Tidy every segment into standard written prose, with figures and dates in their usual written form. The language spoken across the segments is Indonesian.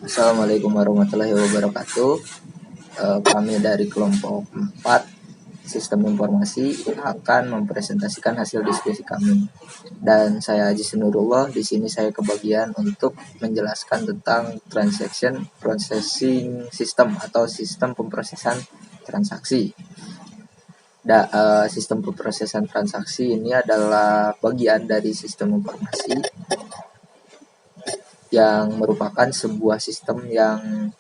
Assalamualaikum warahmatullahi wabarakatuh. Kami dari kelompok 4 Sistem Informasi akan mempresentasikan hasil diskusi kami. Dan saya Haji Nurullah, di sini saya kebagian untuk menjelaskan tentang transaction processing system atau sistem pemrosesan transaksi. Sistem pemrosesan transaksi ini adalah bagian dari sistem informasi yang merupakan sebuah sistem yang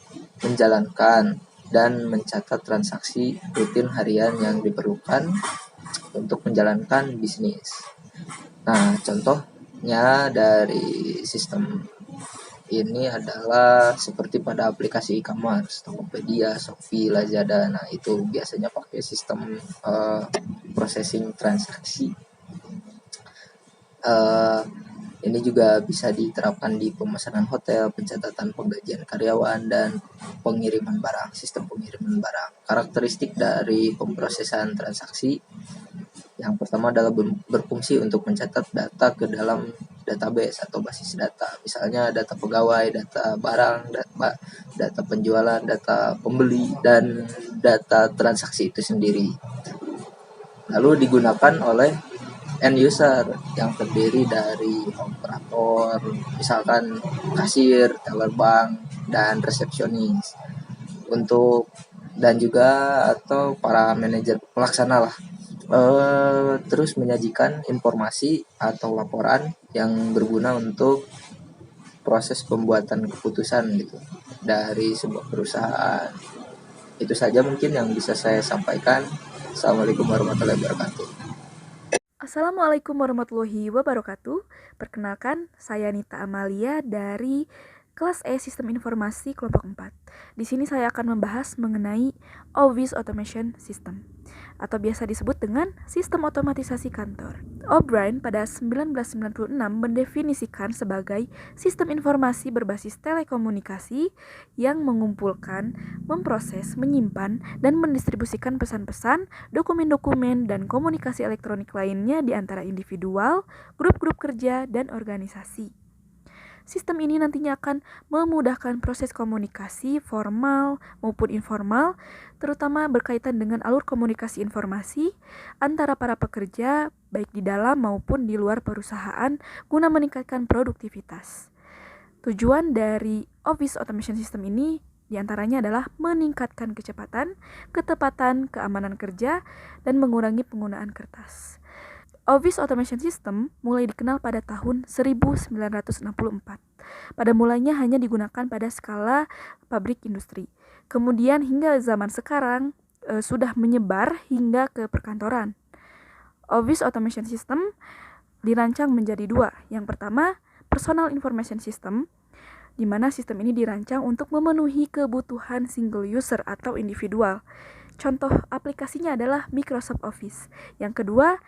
menjalankan dan mencatat transaksi rutin harian yang diperlukan untuk menjalankan bisnis. Nah, contohnya dari sistem ini adalah seperti pada aplikasi e-commerce, Tokopedia, Shopee, Lazada. Nah, itu biasanya pakai sistem processing transaksi. Ini juga bisa diterapkan di pemesanan hotel, pencatatan penggajian karyawan, dan pengiriman barang, sistem pengiriman barang. Karakteristik dari pemrosesan transaksi yang pertama adalah berfungsi untuk mencatat data ke dalam database atau basis data. Misalnya data pegawai, data barang, data penjualan, data pembeli, dan data transaksi itu sendiri. Lalu digunakan oleh end user yang terdiri dari operator, misalkan kasir, teller bank, dan resepsionis dan juga atau para manajer pelaksana lah. Terus menyajikan informasi atau laporan yang berguna untuk proses pembuatan keputusan gitu dari sebuah perusahaan. Itu saja mungkin yang bisa saya sampaikan. Assalamualaikum warahmatullahi wabarakatuh. Assalamualaikum warahmatullahi wabarakatuh. Perkenalkan, saya Nita Amalia dari kelas E Sistem Informasi kelompok 4. Di sini saya akan membahas mengenai Office Automation System atau biasa disebut dengan sistem otomatisasi kantor. O'Brien pada 1996 mendefinisikan sebagai sistem informasi berbasis telekomunikasi yang mengumpulkan, memproses, menyimpan, dan mendistribusikan pesan-pesan, dokumen-dokumen, dan komunikasi elektronik lainnya di antara individual, grup-grup kerja, dan organisasi. Sistem ini nantinya akan memudahkan proses komunikasi formal maupun informal, terutama berkaitan dengan alur komunikasi informasi antara para pekerja, baik di dalam maupun di luar perusahaan, guna meningkatkan produktivitas. Tujuan dari Office Automation System ini diantaranya adalah meningkatkan kecepatan, ketepatan, keamanan kerja, dan mengurangi penggunaan kertas. Office Automation System mulai dikenal pada tahun 1964. Pada mulanya hanya digunakan pada skala pabrik industri. Kemudian hingga zaman sekarang sudah menyebar hingga ke perkantoran. Office Automation System dirancang menjadi dua. Yang pertama, Personal Information System, di mana sistem ini dirancang untuk memenuhi kebutuhan single user atau individual. Contoh aplikasinya adalah Microsoft Office. Yang kedua,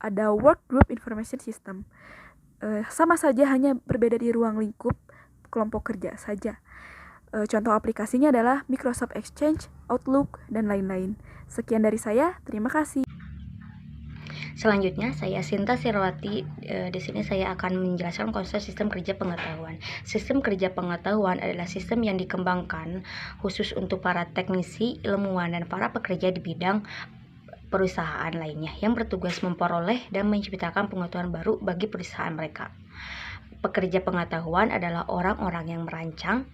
ada Work Group Information System. Sama saja, hanya berbeda di ruang lingkup kelompok kerja saja. Contoh aplikasinya adalah Microsoft Exchange, Outlook, dan lain-lain. Sekian dari saya, terima kasih. Selanjutnya, saya Sinta Sirwati. Di sini saya akan menjelaskan konsep sistem kerja pengetahuan. Sistem kerja pengetahuan adalah sistem yang dikembangkan khusus untuk para teknisi, ilmuwan, dan para pekerja di bidang perusahaan lainnya yang bertugas memperoleh dan menciptakan pengetahuan baru bagi perusahaan mereka. Pekerja pengetahuan adalah orang-orang yang merancang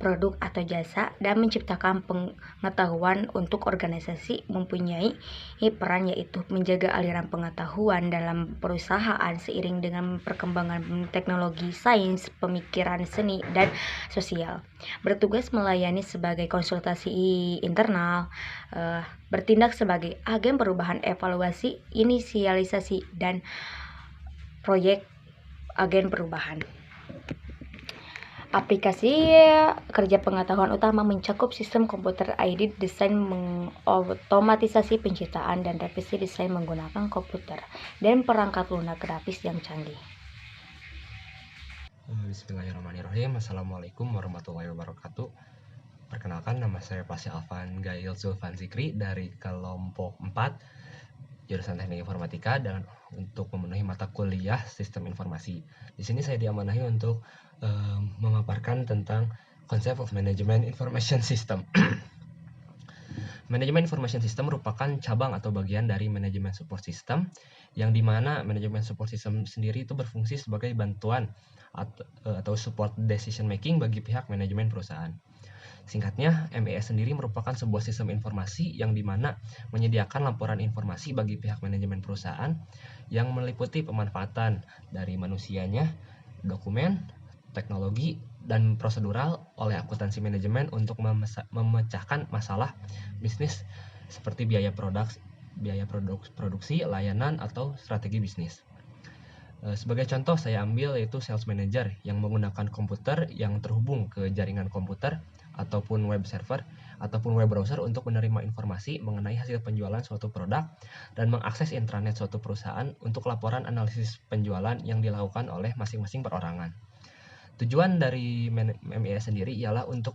produk atau jasa dan menciptakan pengetahuan untuk organisasi, mempunyai peran yaitu menjaga aliran pengetahuan dalam perusahaan seiring dengan perkembangan teknologi, sains, pemikiran seni, dan sosial. Bertugas melayani sebagai konsultasi internal, bertindak sebagai agen perubahan, evaluasi, inisialisasi, dan proyek agen perubahan. Aplikasi kerja pengetahuan utama mencakup sistem komputer ID, desain otomatisasi penciptaan, dan revisi desain menggunakan komputer dan perangkat lunak grafis yang canggih. Bismillahirrahmanirrahim. Assalamualaikum warahmatullahi wabarakatuh. Perkenalkan, nama saya Pasya Alvan Gail Zulfan Zikri dari kelompok 4 jurusan Teknik Informatika dan untuk memenuhi mata kuliah Sistem Informasi. Di sini saya diamanahi untuk memaparkan tentang konsep of Management Information System. Manajemen Information System merupakan cabang atau bagian dari manajemen support system, yang dimana manajemen support system sendiri itu berfungsi sebagai bantuan atau support decision making bagi pihak manajemen perusahaan. Singkatnya, MES sendiri merupakan sebuah sistem informasi yang dimana menyediakan laporan informasi bagi pihak manajemen perusahaan yang meliputi pemanfaatan dari manusianya, dokumen, teknologi, dan prosedural oleh akuntansi manajemen untuk memecahkan masalah bisnis seperti biaya produksi, layanan, atau strategi bisnis. Sebagai contoh saya ambil yaitu sales manager yang menggunakan komputer yang terhubung ke jaringan komputer ataupun web server ataupun web browser untuk menerima informasi mengenai hasil penjualan suatu produk dan mengakses intranet suatu perusahaan untuk laporan analisis penjualan yang dilakukan oleh masing-masing perorangan. Tujuan dari MES sendiri ialah untuk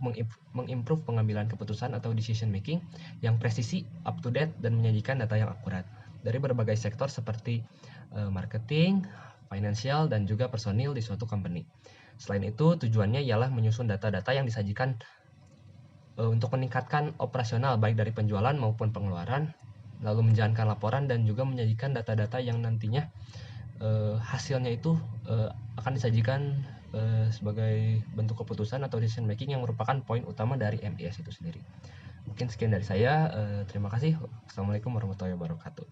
mengimprove pengambilan keputusan atau decision making yang presisi, up to date, dan menyajikan data yang akurat dari berbagai sektor seperti marketing, financial, dan juga personil di suatu company. Selain itu, tujuannya ialah menyusun data-data yang disajikan untuk meningkatkan operasional baik dari penjualan maupun pengeluaran, lalu menjalankan laporan dan juga menyajikan data-data yang nantinya hasilnya itu akan disajikan sebagai bentuk keputusan atau decision making yang merupakan poin utama dari MES itu sendiri. Mungkin sekian dari saya. Terima kasih. Assalamualaikum warahmatullahi wabarakatuh.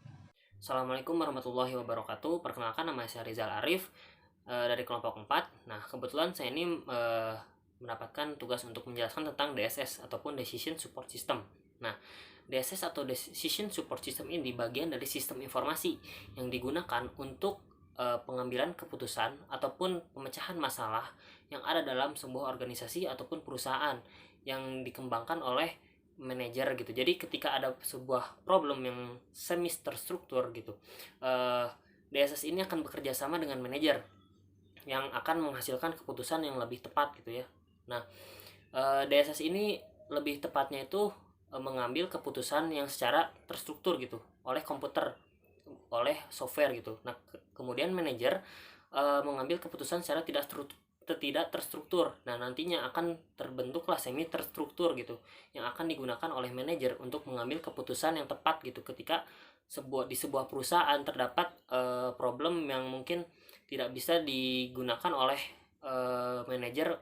Assalamualaikum warahmatullahi wabarakatuh. Perkenalkan, nama saya Rizal Arif dari kelompok 4. Nah, kebetulan saya ini mendapatkan tugas untuk menjelaskan tentang DSS ataupun Decision Support System. Nah, DSS atau Decision Support System ini bagian dari sistem informasi yang digunakan untuk pengambilan keputusan ataupun pemecahan masalah yang ada dalam sebuah organisasi ataupun perusahaan yang dikembangkan oleh manajer gitu. Jadi ketika ada sebuah problem yang semi terstruktur gitu, DSS ini akan bekerja sama dengan manajer yang akan menghasilkan keputusan yang lebih tepat gitu ya. Nah, DSS ini lebih tepatnya itu mengambil keputusan yang secara terstruktur gitu oleh komputer, oleh software gitu. Nah, kemudian manajer mengambil keputusan secara tidak terstruktur. Nah, nantinya akan terbentuklah semi terstruktur gitu yang akan digunakan oleh manajer untuk mengambil keputusan yang tepat gitu ketika di sebuah perusahaan terdapat problem yang mungkin tidak bisa digunakan oleh manajer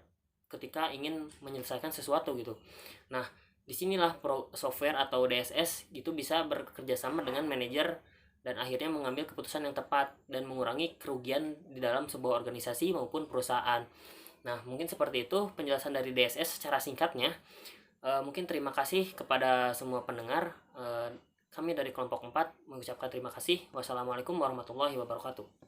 ketika ingin menyelesaikan sesuatu gitu. Nah, disinilah software atau DSS itu bisa bekerja sama dengan manajer dan akhirnya mengambil keputusan yang tepat dan mengurangi kerugian di dalam sebuah organisasi maupun perusahaan. Nah, mungkin seperti itu penjelasan dari DSS secara singkatnya. Mungkin terima kasih kepada semua pendengar. Kami dari kelompok 4 mengucapkan terima kasih. Wassalamualaikum warahmatullahi wabarakatuh.